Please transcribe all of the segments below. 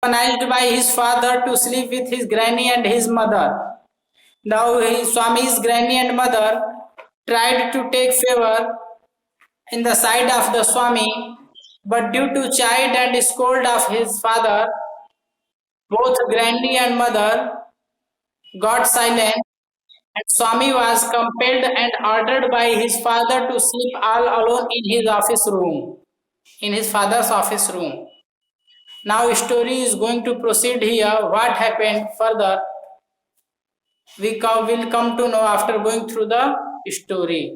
Organized by his father to sleep with his granny and his mother. Now Swami's granny and mother tried to take favor in the sight of the Swami, but due to chide and scold of his father, both granny and mother got silent, and Swami was compelled and ordered by his father to sleep all alone in his office room, in his father's office room. Now story is going to proceed here. What happened further? Will come to know after going through the story.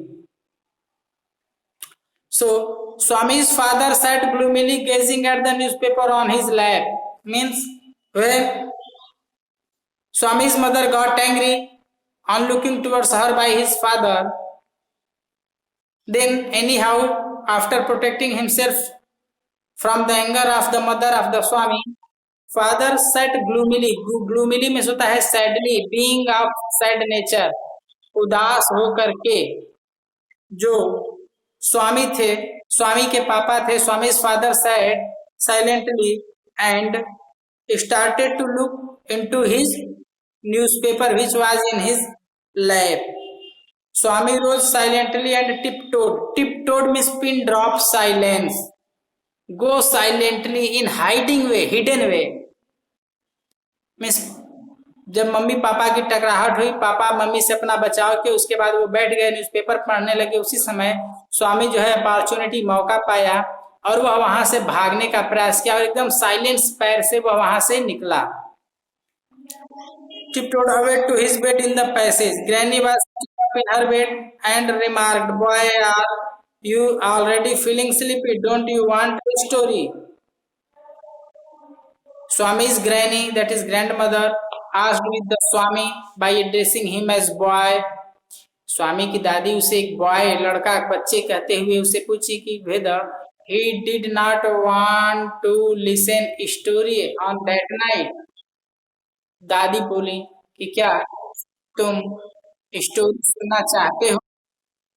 So Swami's father sat gloomily gazing at the newspaper on his lap. Means when Swami's mother got angry on looking towards her by his father, then anyhow after protecting himself from the anger of the mother of the Swami, father sat gloomily. Gloomily means होता है sadly, being of sad nature, उदास होकर के. जो स्वामी थे, स्वामी के पापा थे, Swami's father sat silently and started to look into his newspaper which was in his lap. Swami rose silently and tiptoed. Tiptoed means pin drop silence. Go silently in hiding way, hidden way. Means जब mummy papa की टकराहट हुई, papa mummy से अपना बचाव के उसके बाद वो बैठ गए न्यूज़पेपर पढ़ने लगे. उसी समय स्वामी जो है अपॉर्चुनिटी मौका पाया और वह वहां से भागने का प्रयास किया और एकदम साइलेंस पैर से वह वहां से निकला. Tiptoed away to his bed in the passage. Granny was up in her bed and remarked, "Boy, are you already feeling sleepy? Don't you want a story?" Swami's granny, that is grandmother, asked with the Swami by addressing him as boy. स्वामी की दादी उसे एक boy, लड़का, बच्चे कहते हुए उसे पूछी कि whether he did not want to listen story on that night. दादी बोली कि क्या तुम स्टोरी सुनना चाहते हो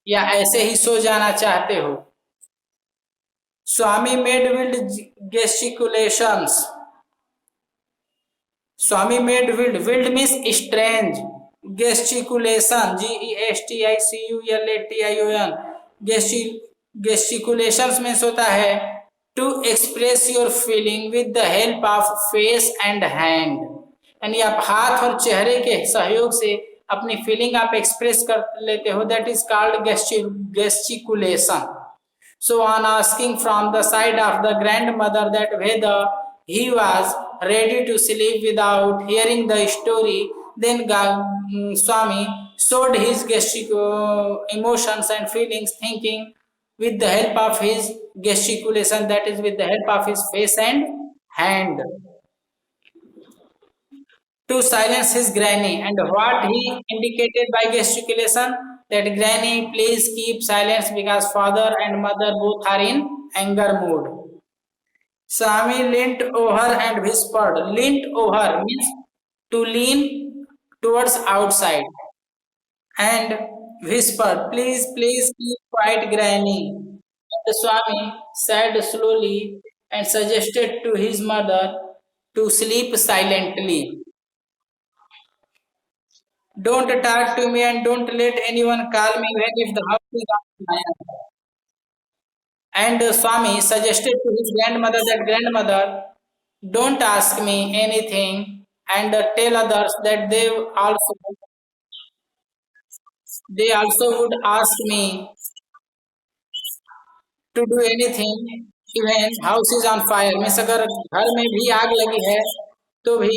या ऐसे ही सो जाना चाहते हो. स्वामी made wild gesticulations. Swami made wild means strange. Gesticulation, Gesticulations. Gesticulations means होता है to express your feeling with the help of face and hand. यानी आप हाथ और चेहरे के सहयोग से अपनी फीलिंग आप एक्सप्रेस कर लेते हो. That is called gesticulation. So on asking from the side of the grandmother that whether he was ready to sleep without hearing the story, then Swami showed his emotions and feelings, thinking with the help of his gesticulation, that is with the help of his face and hand, to silence his granny. And what he indicated by gesticulation, that granny, please keep silence because father and mother both are in anger mood. Swami leant over and whispered. Leant over means to lean towards outside, and whispered, please keep quiet, granny. And the Swami said slowly and suggested to his mother to sleep silently. Don't talk to me and don't let anyone call me when if the house is on fire. And Swami suggested to his grandmother that grandmother, don't ask me anything and tell others that they also would ask me to do anything even house is on fire. Means अगर घर में भी आग लगी है तो भी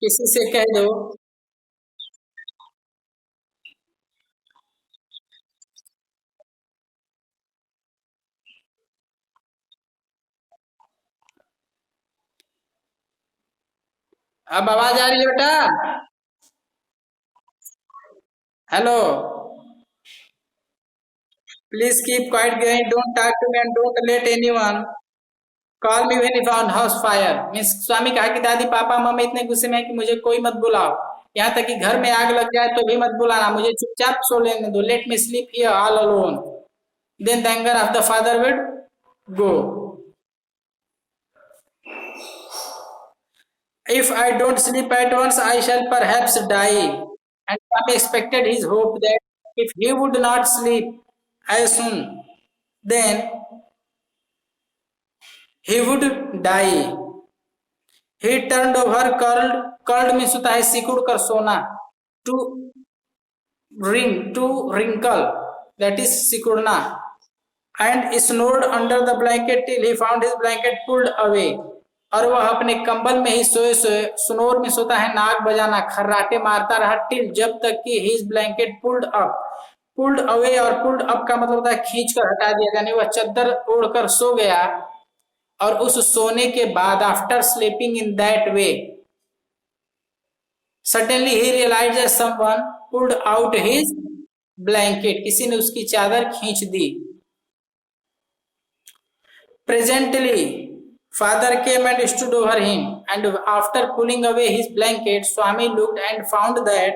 किसी से कह दो. अब आवाज आ रही है बेटा? Hello. Please keep quiet, granny. Don't talk to me and don't let anyone call me when if on house fire. Means Swami कहा कि दादी पापा मम्मी इतने गुस्से में है कि मुझे कोई मत बुलाओ. यहाँ तक कि घर में आग लग जाए तो भी मत बुलाना. मुझे चुपचाप सो लेने दो. Let me sleep here all alone. Then the anger of the father would go. If I don't sleep at once, I shall perhaps die. And Swami expected his hope that if he would not sleep as soon, then he would die. He turned over, curled means होता है सिकुड़ कर सोना, to to wrinkle, that is सिकुड़ना, and snored under the blanket till he found his blanket pulled away. और वह अपने कंबल में ही सोए सोए, स्नोर में सोता है नाक बजाना, खर्राटे मारता रहा, टिल जब तक कि हिज ब्लैंकेट पुल्ड अवे, और पुल्ड अप का मतलब होता है खींच कर हटा दिया, यानी वह चद्दर ओढ़कर सो गया। और उस सोने के बाद, after sleeping in that way, suddenly ही realise someone pulled out his blanket, किसी ने उसकी चादर खींच दी। Presently, father came and stood over him, and after pulling away his blanket, Swami looked and found that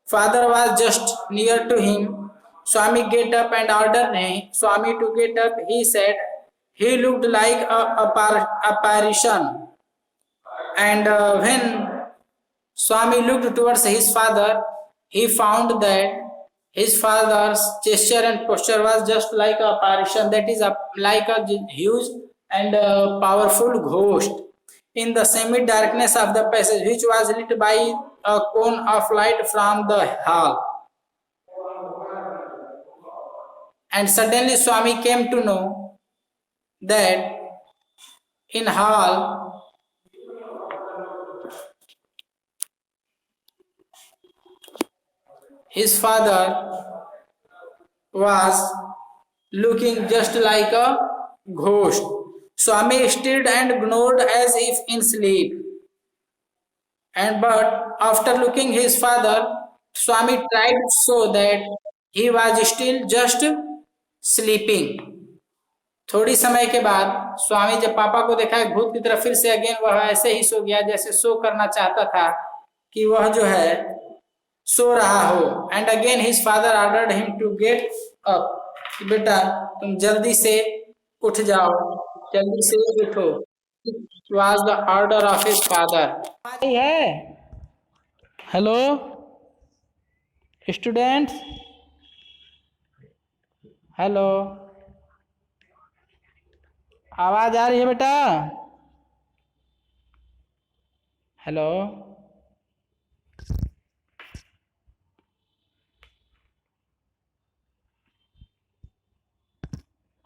father was just near to him. Swami get up and ordered Swami to get up. He said he looked like a apparition, and when Swami looked towards his father, he found that his father's gesture and posture was just like a apparition, that is like a huge and powerful ghost. In the semi darkness of the passage, which was lit by a cone of light from the hall, and suddenly Swami came to know that in hall his father was looking just like a ghost. Swami stirred and snored as if in sleep. And but after looking his father, Swami tried so that he was still just sleeping. थोड़ी समय के बाद स्वामी जब पापा को देखा भूत की तरफ, फिर से अगेन वह ऐसे ही सो गया जैसे सो करना चाहता था, कि वह जो है सो रहा हो। And again his father ordered him to get up, बेटा तुम जल्दी से उठ जाओ, जल्दी से उठो। Was the order of his father. है हेलो स्टूडेंट्स, हेलो, आवाज आ रही है बेटा? Hello,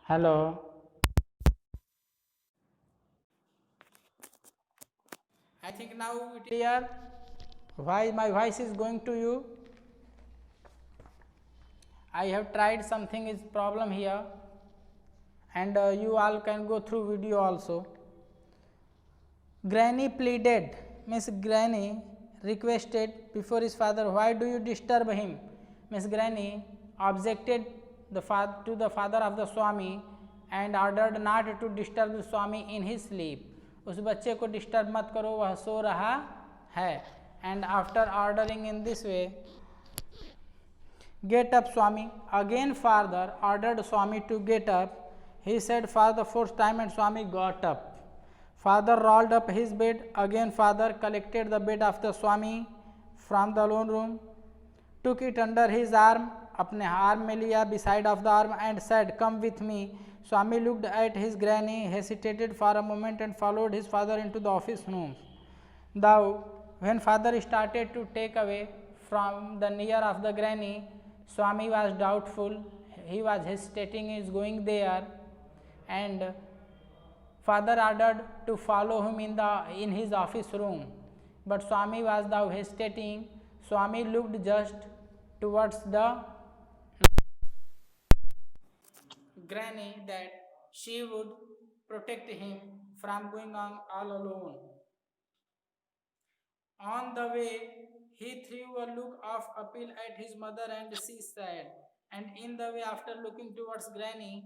hello, I think now it is clear why my voice is going to you. I have tried something is problem here, and you all can go through video also. Granny pleaded, Miss Granny requested before his father, why do you disturb him? Miss Granny objected to the father of the Swami and ordered not to disturb the Swami in his sleep. उस बच्चे को disturb मत करो, वह सो रहा है। And after ordering in this way, get up Swami. Again father ordered Swami to get up. He said for the fourth time, and Swami got up. Father rolled up his bed. Again father collected the bed of the Swami from the alone room, took it under his arm, अपने arm में लिया, beside of the arm, and said, come with me. Swami looked at his granny, hesitated for a moment, and followed his father into the office room. Thou, when father started to take away from the near of the granny, Swami was doubtful. He was hesitating, is going there, and father ordered to follow him in his office room. But Swami was thou hesitating. Swami looked just towards the granny that she would protect him from going on all alone. On the way, he threw a look of appeal at his mother, and she said, and in the way after looking towards granny,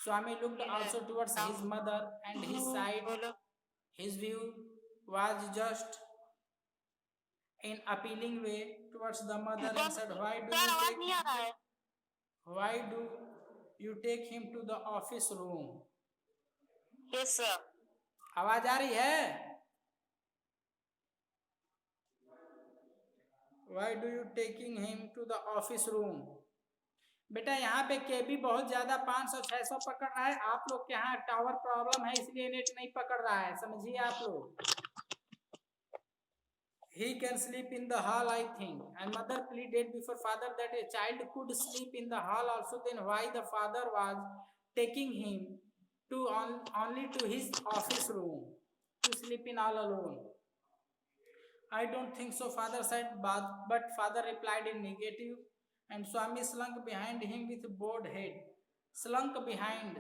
Swami looked also towards his mother, and his side, his view was just in appealing way towards the mother, and said, why do you take him to the office room? Yes sir. आवाज आ रही है? Why do you taking him to the office room? बेटा यहाँ पे केबी बहुत ज्यादा 500-600 पकड़ रहा है, आप लोग के यहाँ टावर प्रॉब्लम है इसलिए नेट नहीं पकड़ रहा है, समझिए आप लोग। He can sleep in the hall, I think. And mother pleaded before father that a child could sleep in the hall also. Then why the father was taking him to only to his office room to sleep in all alone? I don't think so, father said, but father replied in negative. And Swami slunk behind him with bowed head. Slunk behind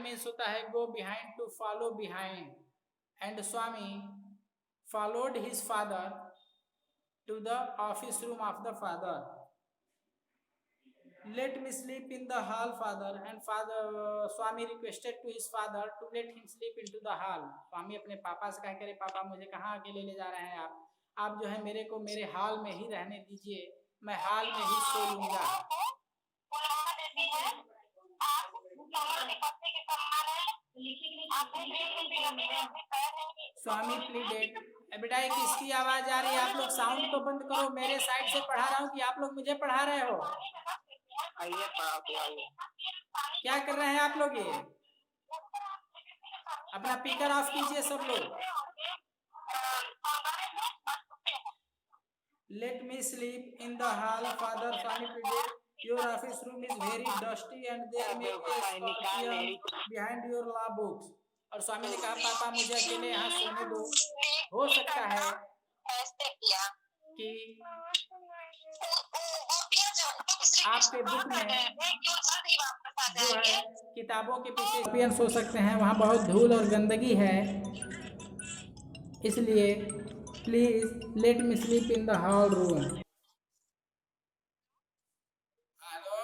means होता है go behind, to follow behind. And Swami followed his father to the office room of the father. Let me sleep in the hall, father. And Swami requested to his father to let him sleep into the hall. स्वामी अपने पापा से कह करे, पापा मुझे कहाँ अकेले ले जा रहे हैं आप जो है मेरे को मेरे हॉल में ही रहने दीजिए, मैं हॉल में ही सो लूंगा। स्वामी प्लीडेड। बेटा एक किसकी आवाज आ रही है? आप लोग साउंड तो बंद करो, मेरे साइड से पढ़ा रहा हूँ कि आप लोग मुझे पढ़ा रहे हो? क्या कर रहे हैं आप लोग? ये अपना स्पीकर ऑफ कीजिए सब लोग। Let me sleep in the hall, father, Swami pleaded. Your office room is very dusty and there may be a scorpion behind your law books. और स्वामी ने कहा, पापा मुझे अकेले यहाँ सोने दो, हो सकता है कि आपके बुक में जो है किताबों के पीछे स्कॉर्पियन सो सकते हैं, वहाँ बहुत धूल और गंदगी है, इसलिए please let me sleep in the hall room. Hello,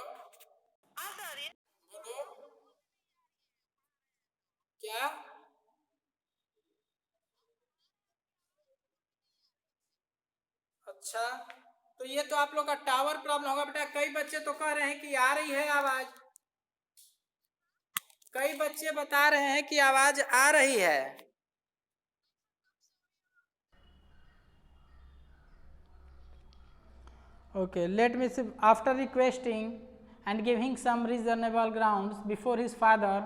बोलो क्या? अच्छा, तो ये तो आप लोग का टावर प्रॉब्लम होगा बेटा। कई बच्चे तो कह रहे हैं कि आ रही है आवाज, कई बच्चे बता रहे हैं कि आवाज आ रही है। Okay, let me see. After requesting and giving some reasonable grounds before his father,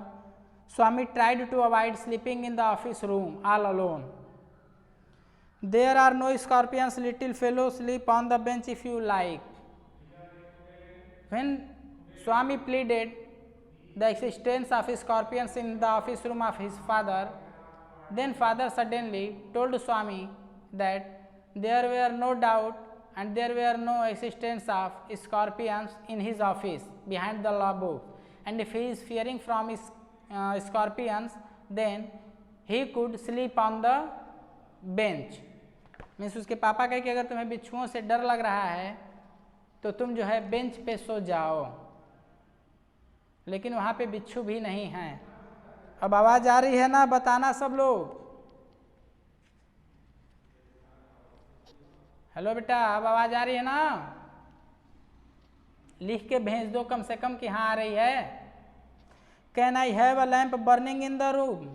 Swami tried to avoid sleeping in the office room all alone. There are no scorpions, little fellow, sleep on the bench if you like. When Swami pleaded the existence of scorpions in the office room of his father, then father suddenly told Swami that there were no doubt and there were no existence of scorpions in his office behind the law book, and if he is fearing from scorpions, then he could sleep on the bench. Means उसके पापा कहे कि अगर तुम्हें बिच्छुओं से डर लग रहा है तो तुम जो है बेंच पे सो जाओ, लेकिन वहाँ पे बिच्छू भी नहीं हैं। अब आवाज़ आ रही है ना? बताना सब लोग। हेलो बेटा, अब आवाज़ आ रही है ना? लिख के भेज दो कम से कम कि हाँ आ रही है। Can I have a lamp burning in the room?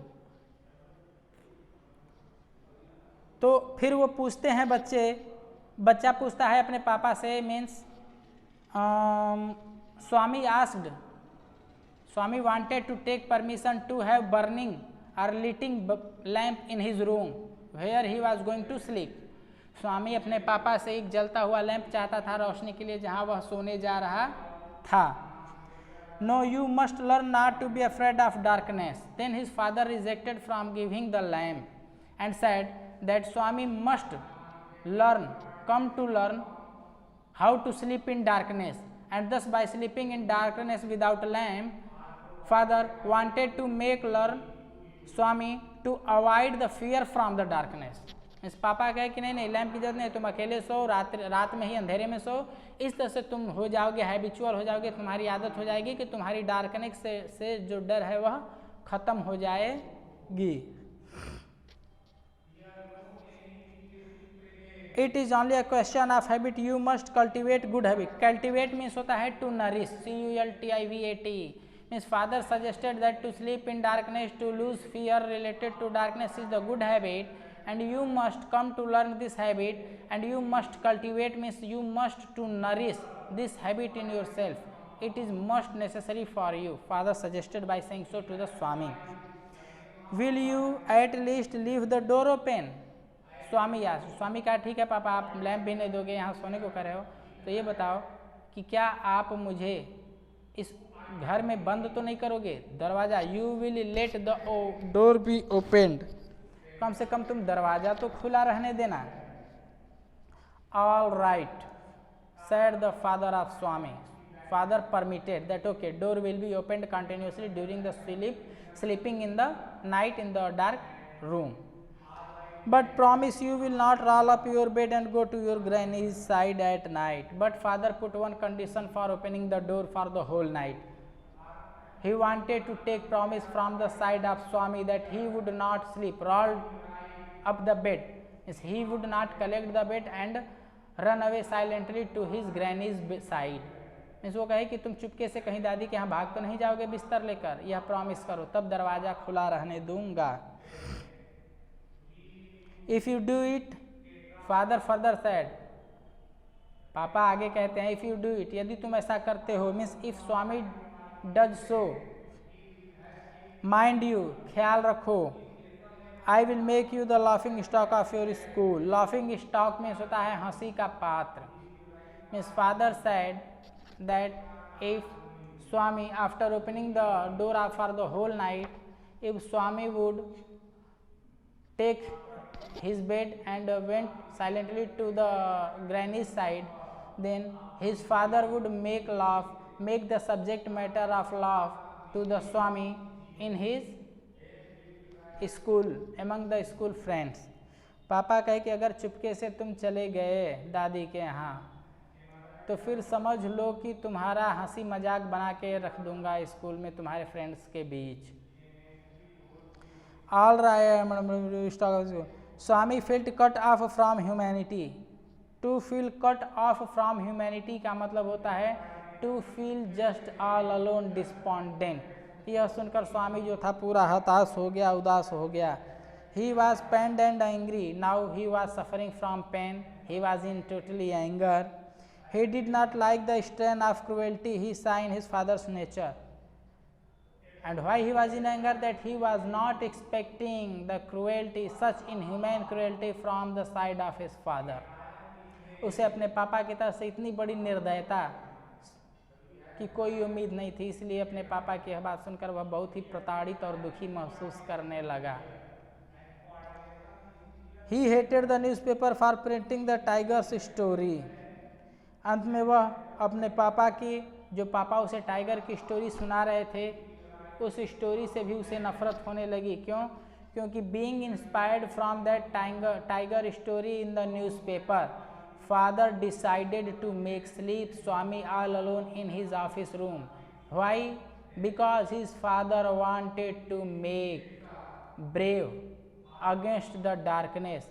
तो फिर वो पूछते हैं बच्चा पूछता है अपने पापा से, means Swami asked, Swami wanted to take permission to have burning और lighting lamp in his room where he was going to sleep. Swami अपने पापा से एक जलता हुआ लैंप चाहता था रोशनी के लिए जहाँ वह सोने जा रहा था। No you must learn not to be afraid of darkness. Then his father rejected from giving the lamp and said that Swami must learn come to learn how to sleep in darkness, and thus by sleeping in darkness without lamp, father wanted to make learn Swami to avoid the fear from the darkness. इस पापा कहे कि नहीं lamp की जरूरत नहीं, तुम अकेले सो, रात में ही अंधेरे में सो, इस तरह से तुम हो जाओगे हैबिचुअल हो जाओगे, तुम्हारी आदत हो जाएगी कि तुम्हारी डार्कनेस से जो डर है वह खत्म हो जाएगी। It is only a question of habit. You must cultivate good habit. Cultivate means होता है to nourish, CULTIVAT. Means father suggested that to sleep in darkness, to lose fear related to darkness is the good habit, and you must come to learn this habit, and you must cultivate, means you must to nourish this habit in yourself. It is most necessary for you, father suggested by saying so to the Swami. Will you at least leave the door open? Swami asked. स्वामी कहा ठीक है पापा, आप lamp भी नहीं दोगे, यहाँ सोने को कर रहे हो, तो ये बताओ कि क्या आप मुझे इस घर में बंद तो नहीं करोगे दरवाज़ा? You will let the door be opened, कम से कम तुम दरवाज़ा तो खुला रहने देना. All right said the father of Swami. Father permitted that okay, door will be opened continuously during the sleeping in the night in the dark room. But promise you will not roll up your bed and go to your granny's side at night. But father put one condition for opening the door for the whole night. He wanted to take promise from the side of Swami that he would not sleep rolled up the bed. Means he would not collect the bed and run away silently to his granny's side. Means वो कहे कि तुम चुपके से कहीं दादी के यहाँ भाग तो नहीं जाओगे बिस्तर लेकर, यह प्रॉमिस करो, तब दरवाज़ा खुला रहने दूंगा. If you do it, father further said, पापा आगे कहते हैं इफ़ यू डू इट, यदि तुम ऐसा करते हो, means if Swami does so, mind you, ख्याल रखो, I will make you the laughing stock of your school. Laughing stock means होता है हंसी का पात्र. Means father said that if Swami, after opening the door for the whole night, if Swami would take his bed and went silently to the granny's side, then his father would make the subject matter of laugh to the Swami in his school, among the school friends. पापा कहे कि अगर चुपके से तुम चले गए दादी के यहाँ, तो फिर समझ लो कि तुम्हारा हंसी मजाक बना के रख दूंगा स्कूल में तुम्हारे फ्रेंड्स के बीच. All right. Swami felt cut off from humanity. To feel cut off from humanity का मतलब होता है to feel just all alone despondent. यह सुनकर स्वामी जो था पूरा हताश हो गया, उदास हो गया. He was pained and angry. Now he was suffering from pain. He was in totally anger. He did not like the strain of cruelty he saw in his father's nature. And why he was in anger? That he was not expecting the cruelty, such inhumane cruelty from the side of his father. उसे अपने पापा की तरफ से इतनी बड़ी निर्दयता की कोई उम्मीद नहीं थी, इसलिए अपने पापा की यह बात सुनकर वह बहुत ही प्रताड़ित और दुखी महसूस करने लगा. He hated the newspaper for printing the tiger's story. अंत में वह अपने पापा की, जो पापा उसे टाइगर की स्टोरी सुना रहे थे, उस स्टोरी से भी उसे नफरत होने लगी. क्यों? क्योंकि being inspired from that tiger story in the newspaper, father decided to make sleep Swami all alone in his office room. Why? Because his father wanted to make brave against the darkness.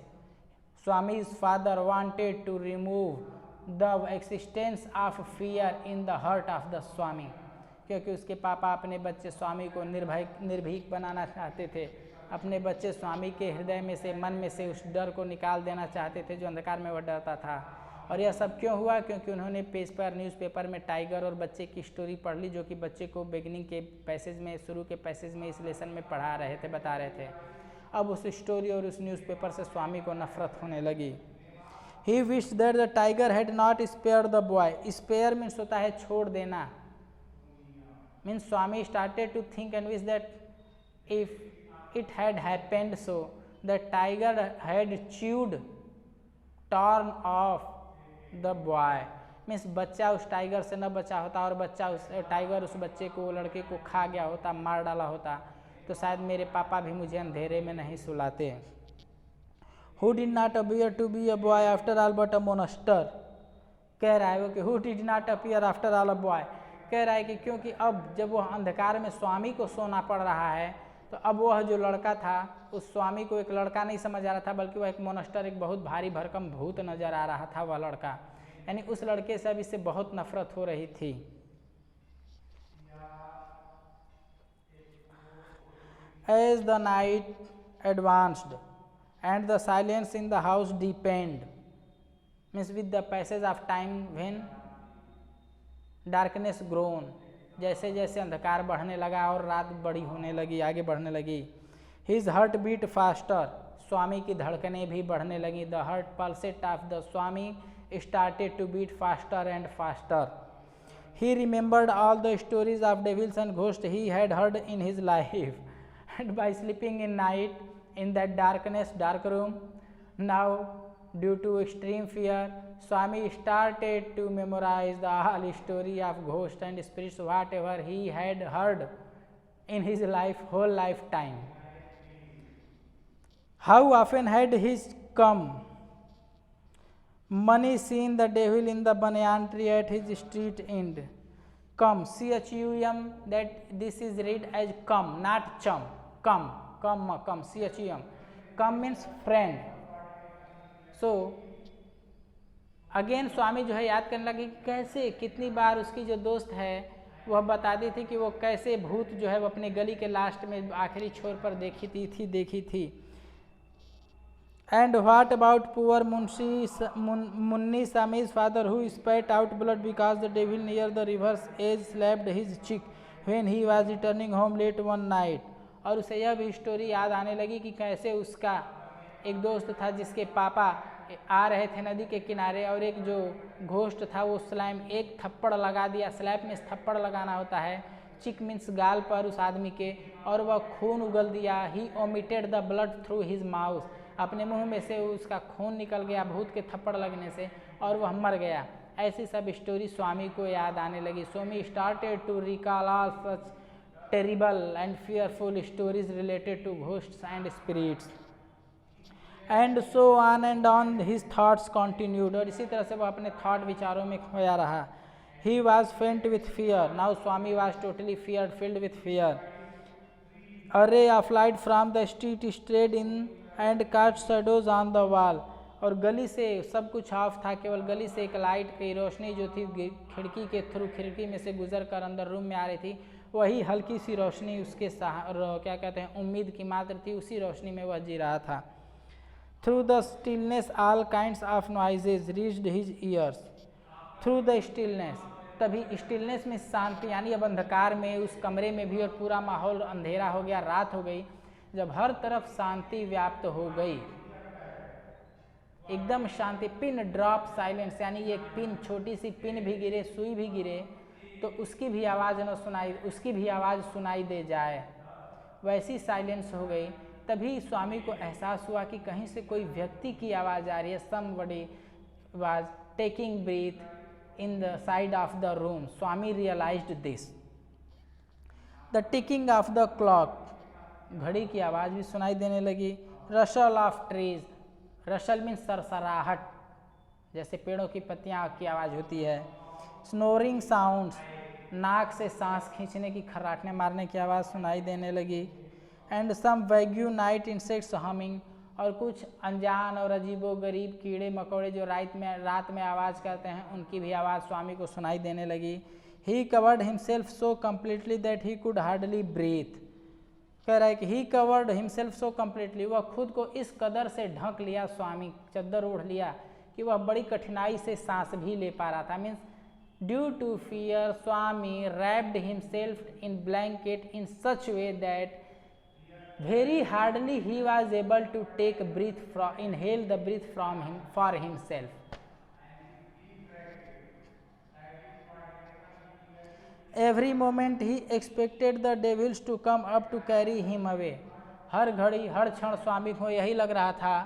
Swami's father wanted to remove the existence of fear in the heart of the Swami. क्योंकि उसके पापा अपने बच्चे स्वामी को निर्भीक बनाना चाहते थे, अपने बच्चे स्वामी के हृदय में से, मन में से उस डर को निकाल देना चाहते थे जो अंधकार में वह डरता था. और यह सब क्यों हुआ? क्योंकि उन्होंने न्यूज़पेपर में टाइगर और बच्चे की स्टोरी पढ़ ली, जो कि बच्चे को बिगनिंग के पैसेज में, शुरू के पैसेज में इस लेसन में पढ़ा रहे थे, बता रहे थे. अब उस स्टोरी और उस न्यूज़पेपर से स्वामी को नफरत होने लगी. He wished that the tiger had not spared the boy. Spare means होता है छोड़ देना. Means Swami started to think and wish that if it had happened so, the tiger had chewed, torn off the boy. Means बच्चा उस tiger से न बचा होता और टाइगर उस बच्चे को, लड़के को खा गया होता, मार डाला होता, तो शायद मेरे पापा भी मुझे अंधेरे में नहीं सुलाते. Who did not appear to be a boy after all but a monster. कह रहा है वो कि who did not appear after all a boy. कह रहा है कि क्योंकि अब जब वह अंधकार में स्वामी को सोना पड़ रहा है, तो अब वह जो लड़का था उस स्वामी को एक लड़का नहीं समझ आ रहा था, बल्कि वह एक मोनस्टर, एक बहुत भारी भरकम भूत नजर आ रहा था वह लड़का. यानी उस लड़के से अब इससे बहुत नफरत हो रही थी. As the night advanced and the silence in the house deepened, means with the passage of time when darkness grown, जैसे जैसे अंधकार बढ़ने लगा और रात बड़ी होने लगी, आगे बढ़ने लगी. His heart beat faster, स्वामी की धड़कनें भी बढ़ने लगी. The heart pulsate of the Swami started to beat faster and faster. He remembered all the stories of devils and ghosts he had heard in his life. And by sleeping in night in that dark room, now due to extreme fear, Swami started to memorize the whole story of ghosts and spirits, whatever he had heard in his whole lifetime. How often had he come? Money seen the devil in the banyan tree at his street end. Come, C-H-U-M, that this is read as come, not chum. Come, C-H-U-M. Come means friend. So, again Swami जो है याद करने लगे कि कैसे कितनी बार उसकी जो दोस्त है वह बताती थी कि वो कैसे भूत जो है वो अपने गली के लास्ट में आखिरी छोर पर देखी थी. And what about poor Munni Sami's father who spat out blood because the devil near the river's edge slapped his cheek when he was returning home late one night. और उसे यह भी स्टोरी याद आने लगी कि कैसे उसका एक दोस्त था जिसके पापा आ रहे थे नदी के किनारे और एक जो घोस्ट था वो स्लैम एक थप्पड़ लगा दिया. स्लैप में थप्पड़ लगाना होता है, चिक मीन्स गाल पर उस आदमी के, और वह खून उगल दिया. He omitted the blood through his mouth, अपने मुंह में से उसका खून निकल गया भूत के थप्पड़ लगने से और वह मर गया. ऐसी सब स्टोरी स्वामी को याद आने लगी. Swami started to recall all such terrible and fearful stories related to ghosts and spirits. And so on and on his thoughts continued, और इसी तरह से वह अपने थॉट विचारों में खोया रहा. He was faint with fear, now Swami was totally feared, filled with fear. A ray of light from the street strayed in and cast shadows on the wall, और गली से सब कुछ ऑफ था, केवल गली से एक लाइट की रोशनी जो थी खिड़की के थ्रू, खिड़की में से गुजर कर अंदर रूम में आ रही थी, वही हल्की सी रोशनी उसके क्या कहते हैं उम्मीद की मात्र थी, उसी रोशनी में वह जी रहा था. Through the stillness all kinds of noises reached his years. Through the stillness, तभी स्टिलनेस में शांति, यानी अब अंधकार में उस कमरे में भी और पूरा माहौल अंधेरा हो गया, रात हो गई. जब हर तरफ शांति व्याप्त हो गई, एकदम शांति, पिन ड्रॉप साइलेंस, यानी एक पिन, छोटी सी पिन भी गिरे, सुई भी गिरे तो उसकी भी आवाज़ सुनाई दे जाए, वैसी साइलेंस हो गई. तभी स्वामी को एहसास हुआ कि कहीं से कोई व्यक्ति की आवाज़ आ रही है. Somebody was taking breath in the side of the room. Swami realised this. The ticking of the clock, घड़ी की आवाज़ भी सुनाई देने लगी. Rustle of trees, rustle means सरसराहट, जैसे पेड़ों की पत्तियां की आवाज़ होती है. स्नोरिंग साउंड्स, नाक से सांस खींचने की, खर्राटने मारने की आवाज़ सुनाई देने लगी. And some vague night insects humming, और कुछ अनजान और अजीबो गरीब कीड़े मकोड़े जो रात में आवाज़ करते हैं, उनकी भी आवाज़ स्वामी को सुनाई देने लगी. He covered himself so completely that he could hardly breathe. कह रहा है कि he covered himself so completely, वह खुद को इस कदर से ढक लिया, स्वामी चद्दर ओढ़ लिया कि वह बड़ी कठिनाई से सांस भी ले पा रहा था. Means due to fear Swami wrapped himself in blanket in such way that very hardly he was able to take inhale the breath from him for himself. Every moment he expected the devils to come up to carry him away. हर घड़ी हर क्षण स्वामी को यही लग रहा था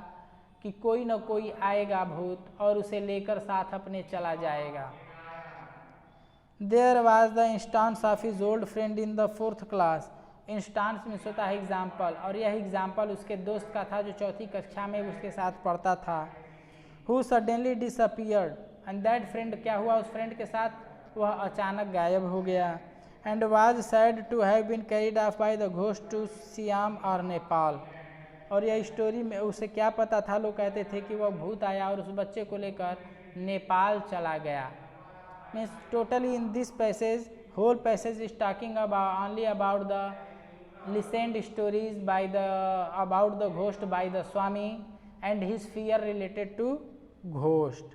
कि कोई न कोई आएगा भूत और उसे लेकर साथ अपने चला जाएगा. There was the instance of his old friend in the 4th class. Instance में होता है एग्जाम्पल, और यह एग्जाम्पल उसके दोस्त का था जो 4th कक्षा में उसके साथ पढ़ता था. Who suddenly disappeared, and that friend, क्या हुआ उस फ्रेंड के साथ, वह अचानक गायब हो गया. And was said to have been carried off by the ghost to Siam और नेपाल. और यह स्टोरी में उसे क्या पता था, लोग कहते थे कि वह भूत आया और उस बच्चे को लेकर नेपाल चला गया. Means totally in this passage, whole passage is talking only about the listened stories by the about the ghost by the Swami and his fear related to ghost.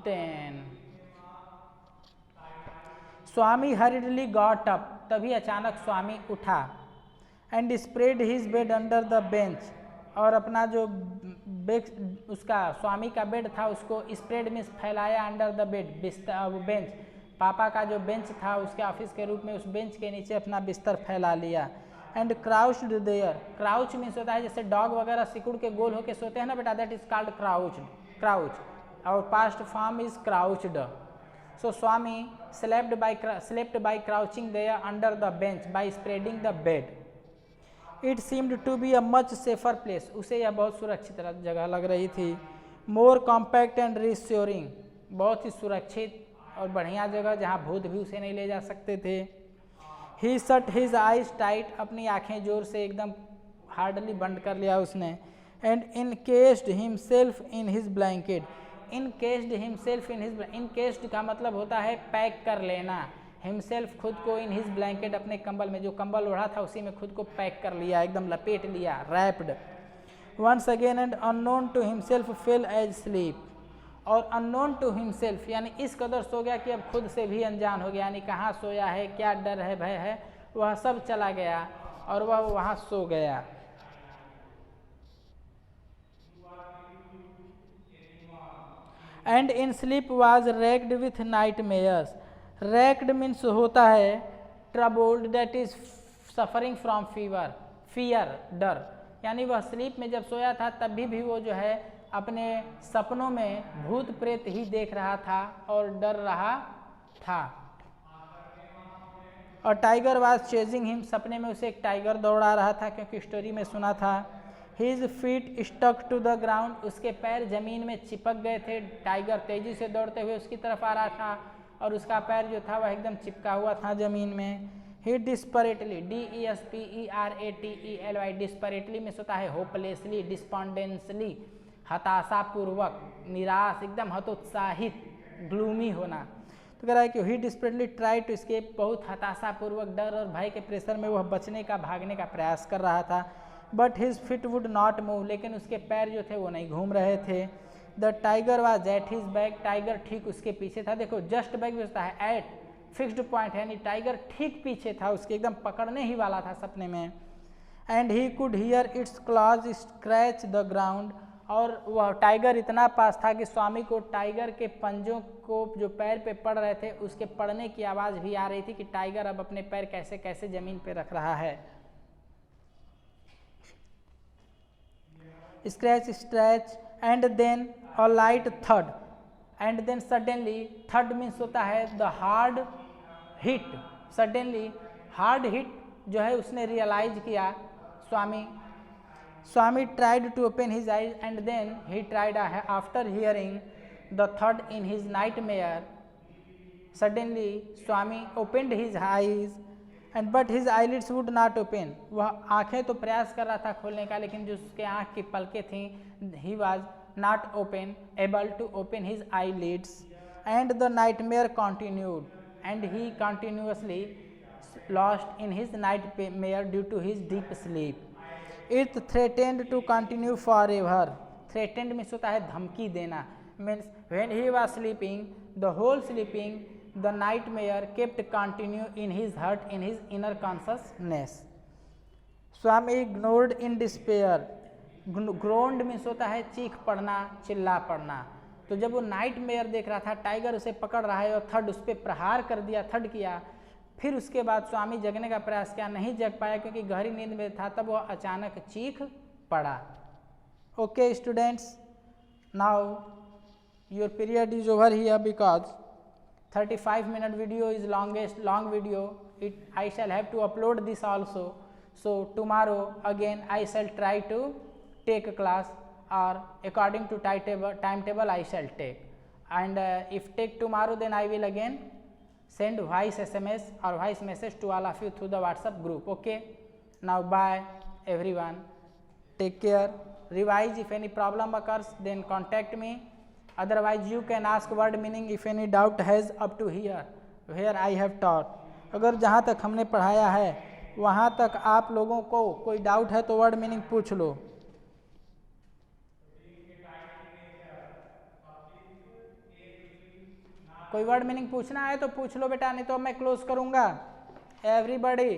Then Swami hurriedly got up, तभी अचानक स्वामी उठा, and spread his bed under the bench, और अपना जो उसका स्वामी का bed था उसको स्प्रेड मीन्स फैलाया, अंडर द बेड बिस्तर बेंच, पापा का जो बेंच था उसके ऑफिस के रूप में उस बेंच के नीचे अपना बिस्तर फैला लिया, एंड क्राउच्ड देयर, क्राउच मीन्स होता है जैसे डॉग वगैरह सिकुड़ के गोल होके सोते हैं ना बेटा, दैट इज कॉल्ड क्राउच, और past form is crouched. So Swami slept by crouching there under the bench by spreading the bed. It seemed to be a much safer place. उसे यह बहुत सुरक्षित जगह लग रही थी. More compact and reassuring. बहुत ही सुरक्षित और बढ़िया जगह जहाँ भूत भी उसे नहीं ले जा सकते थे. He shut his eyes tight. अपनी आँखें जोर से एकदम हार्डली बंद कर लिया उसने. And encased himself in his blanket. Encased himself in his, encased का मतलब होता है पैक कर लेना, हिमसेल्फ खुद को, इन हिज ब्लैंकेट अपने कंबल में, जो कंबल ओढ़ा था उसी में खुद को पैक कर लिया, एकदम लपेट लिया, wrapped. Once again and unknown to himself fell asleep, और अननोन टू हिमसेल्फ यानी इस कदर सो गया कि अब खुद से भी अनजान हो गया, यानी कहाँ सोया है, क्या डर है, भय है, वह सब चला गया और वह वहाँ सो गया. And in sleep was racked with nightmares. Racked means होता है troubled, that is suffering from fever, fear, डर, यानी वह स्लीप में जब सोया था तब भी वो जो है अपने सपनों में भूत प्रेत ही देख रहा था और डर रहा था. और टाइगर वाज चेजिंग हिम, सपने में उसे एक टाइगर दौड़ा रहा था, क्योंकि स्टोरी में सुना था. His feet stuck to the ground, उसके पैर जमीन में चिपक गए थे, टाइगर तेजी से दौड़ते हुए उसकी तरफ आ रहा था और उसका पैर जो था वह एकदम चिपका हुआ था जमीन में. He desperately, DESPERATELY, desperately में होता है होपलेसली, डिस्पॉन्डेंसली, हताशापूर्वक, निराश, एकदम हतोत्साहित, ग्लूमी होना. तो कह रहा है कि ही डिस्परेटली ट्राई टू एस्केप, बहुत हताशापूर्वक, डर और भय के प्रेशर में वह बचने का, भागने का प्रयास कर रहा था. But his fit would not move, लेकिन उसके पैर जो थे वो नहीं घूम रहे थे. The tiger was at his back, tiger ठीक उसके पीछे था. देखो जस्ट बैक भी होता है एट, फिक्स्ड पॉइंट है, यानी टाइगर ठीक पीछे था उसके, एकदम पकड़ने ही वाला था सपने में. And he could hear it's clause scratch the ground, और वह टाइगर इतना पास था कि स्वामी को टाइगर के पंजों को जो पैर पे पड़ रहे थे उसके पड़ने की आवाज़ भी आ रही थी कि टाइगर अब अपने पैर कैसे कैसे जमीन पे रख रहा है. Scratch scratch and then a light third, and then suddenly, third means होता है the hard hit, suddenly hard hit जो है उसने रियलाइज किया स्वामी tried to open his eyes and then he tried after hearing the third in his night mayor, suddenly Swami opened his eyes and but his eyelids would not open, वह आंखें तो प्रयास कर रहा था खोलने का, लेकिन जो उसके आंख की पलकें थीं, he was not open able to open his eyelids. And the nightmare continued, and he continuously lost in his nightmare due to his deep sleep. It threatened to continue for ever, threatened means होता है धमकी देना, means when he was sleeping the whole sleeping the nightmare kept continue in his heart, in his inner consciousness. Swami ignored in despair, groaned means होता है चीख पड़ना, चिल्ला पड़ना. तो जब वो नाइट मेयर देख रहा था टाइगर उसे पकड़ रहा है और थर्ड उस पर प्रहार कर दिया, थर्ड किया, फिर उसके बाद स्वामी जगने का प्रयास किया, नहीं जग पाया क्योंकि गहरी नींद में था, तब वह अचानक चीख पड़ा. Okay students, now your period is over here because 35-minute video is long video. I shall have to upload this also. So tomorrow again I shall try to take a class, or according to timetable I shall take. And if take tomorrow, then I will again send voice SMS or voice message to all of you through the WhatsApp group. Okay. Now bye everyone. Take care. Revise. If any problem occurs, then contact me. Otherwise you can ask word meaning if any doubt has up to here where I have taught. अगर जहाँ तक हमने पढ़ाया है वहाँ तक आप लोगों को कोई डाउट है तो वर्ड मीनिंग पूछ लो। कोई वर्ड मीनिंग पूछना है तो पूछ लो बेटा, नहीं तो मैं क्लोज करूँगा। एवरीबॉडी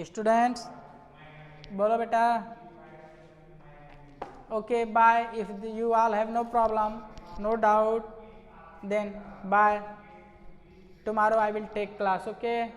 स्टूडेंट्स बोलो बेटा। Okay, bye. If you all have no problem, no doubt, then bye. Tomorrow I will take class. Okay.